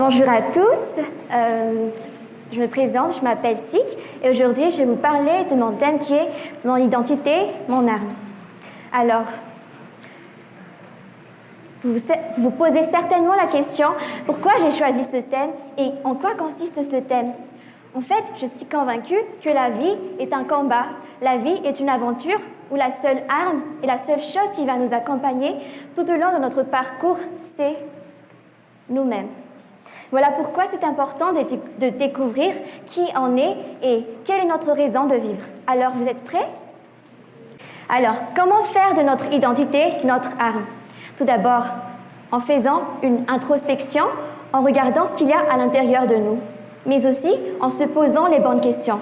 Bonjour à tous, je me présente, je m'appelle Tic et aujourd'hui je vais vous parler de mon thème qui est mon identité, mon arme. Alors, vous vous posez certainement la question pourquoi j'ai choisi ce thème et en quoi consiste ce thème. En fait, je suis convaincue que la vie est un combat, la vie est une aventure où la seule arme et la seule chose qui va nous accompagner tout au long de notre parcours, c'est nous-mêmes. Voilà pourquoi c'est important de découvrir qui on est et quelle est notre raison de vivre. Alors, vous êtes prêts? Alors, comment faire de notre identité notre arme? Tout d'abord, en faisant une introspection, en regardant ce qu'il y a à l'intérieur de nous, mais aussi en se posant les bonnes questions.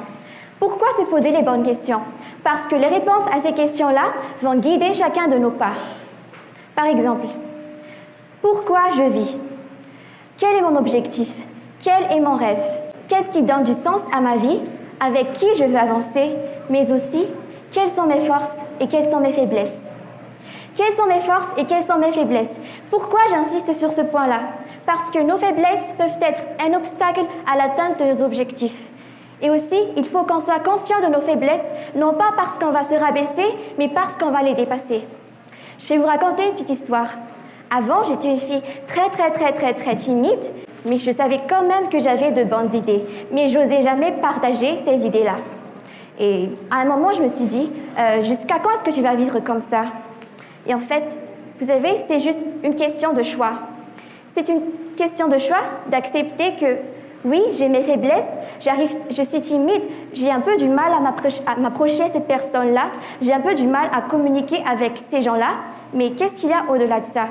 Pourquoi se poser les bonnes questions? Parce que les réponses à ces questions-là vont guider chacun de nos pas. Par exemple, pourquoi je vis? Quel est mon objectif? Quel est mon rêve? Qu'est-ce qui donne du sens à ma vie? Avec qui je veux avancer? Mais aussi, quelles sont mes forces et quelles sont mes faiblesses? Quelles sont mes forces et quelles sont mes faiblesses? Pourquoi j'insiste sur ce point-là? Parce que nos faiblesses peuvent être un obstacle à l'atteinte de nos objectifs. Et aussi, il faut qu'on soit conscient de nos faiblesses, non pas parce qu'on va se rabaisser, mais parce qu'on va les dépasser. Je vais vous raconter une petite histoire. Avant, j'étais une fille très timide, mais je savais quand même que j'avais de bonnes idées. Mais je n'osais jamais partager ces idées-là. Et à un moment, je me suis dit, jusqu'à quand est-ce que tu vas vivre comme ça? Et en fait, vous savez, c'est juste une question de choix. C'est une question de choix d'accepter que, oui, j'ai mes faiblesses, je suis timide, j'ai un peu du mal à m'approcher de cette personne-là, j'ai un peu du mal à communiquer avec ces gens-là, mais qu'est-ce qu'il y a au-delà de ça?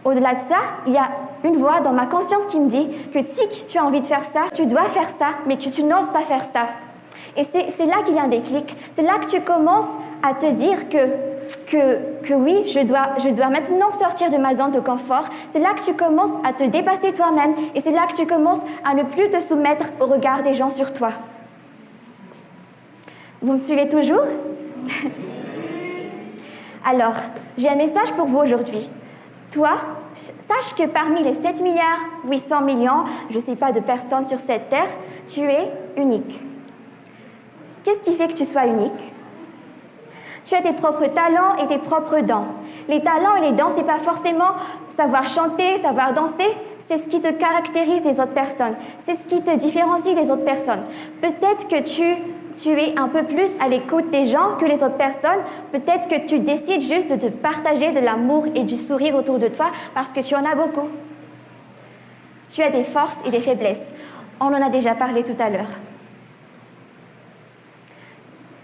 Au-delà de ça, il y a une voix dans ma conscience qui me dit que Tic, tu as envie de faire ça, tu dois faire ça, mais que tu n'oses pas faire ça. Et c'est là qu'il y a un déclic, c'est là que tu commences à te dire que oui, je dois maintenant sortir de ma zone de confort. C'est là que tu commences à te dépasser toi-même et c'est là que tu commences à ne plus te soumettre au regard des gens sur toi. Vous me suivez toujours? Alors, j'ai un message pour vous aujourd'hui. Toi, sache que parmi les 7 milliards 800 millions, je ne sais pas, de personnes sur cette terre, tu es unique. Qu'est-ce qui fait que tu sois unique? Tu as tes propres talents et tes propres dons. Les talents et les dons, ce n'est pas forcément savoir chanter, savoir danser, c'est ce qui te caractérise des autres personnes. C'est ce qui te différencie des autres personnes. Peut-être que tu es un peu plus à l'écoute des gens que les autres personnes. Peut-être que tu décides juste de te partager de l'amour et du sourire autour de toi parce que tu en as beaucoup. Tu as des forces et des faiblesses. On en a déjà parlé tout à l'heure.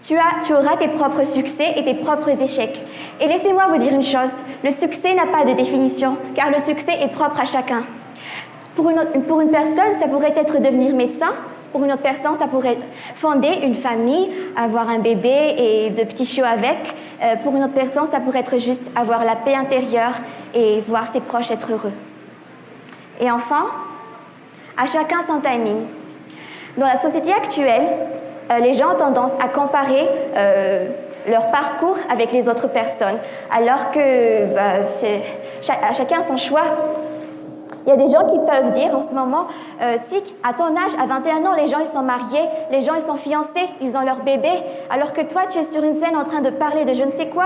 Tu auras tes propres succès et tes propres échecs. Et laissez-moi vous dire une chose, le succès n'a pas de définition, car le succès est propre à chacun. Pour une personne, ça pourrait être devenir médecin. Pour une autre personne, ça pourrait être fonder une famille, avoir un bébé et de petits chiots avec. Pour une autre personne, ça pourrait être juste avoir la paix intérieure et voir ses proches être heureux. Et enfin, à chacun son timing. Dans la société actuelle, les gens ont tendance à comparer leur parcours avec les autres personnes, alors que chacun son choix. Il y a des gens qui peuvent dire en ce moment, Tic, à ton âge, à 21 ans, les gens ils sont mariés, les gens ils sont fiancés, ils ont leur bébé, alors que toi tu es sur une scène en train de parler de je ne sais quoi.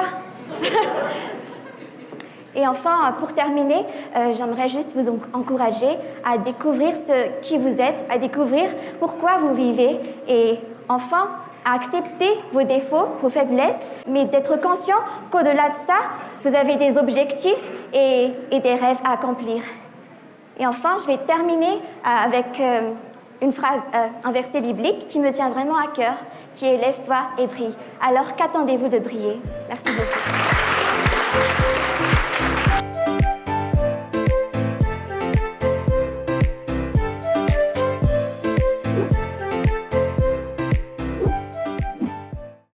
Et enfin, pour terminer, j'aimerais juste vous encourager à découvrir qui vous êtes, à découvrir pourquoi vous vivez et enfin, à accepter vos défauts, vos faiblesses, mais d'être conscient qu'au-delà de ça, vous avez des objectifs et des rêves à accomplir. Et enfin, je vais terminer avec une phrase, un verset biblique qui me tient vraiment à cœur, qui est « Lève-toi et brille ». Alors, qu'attendez-vous de briller? Merci beaucoup.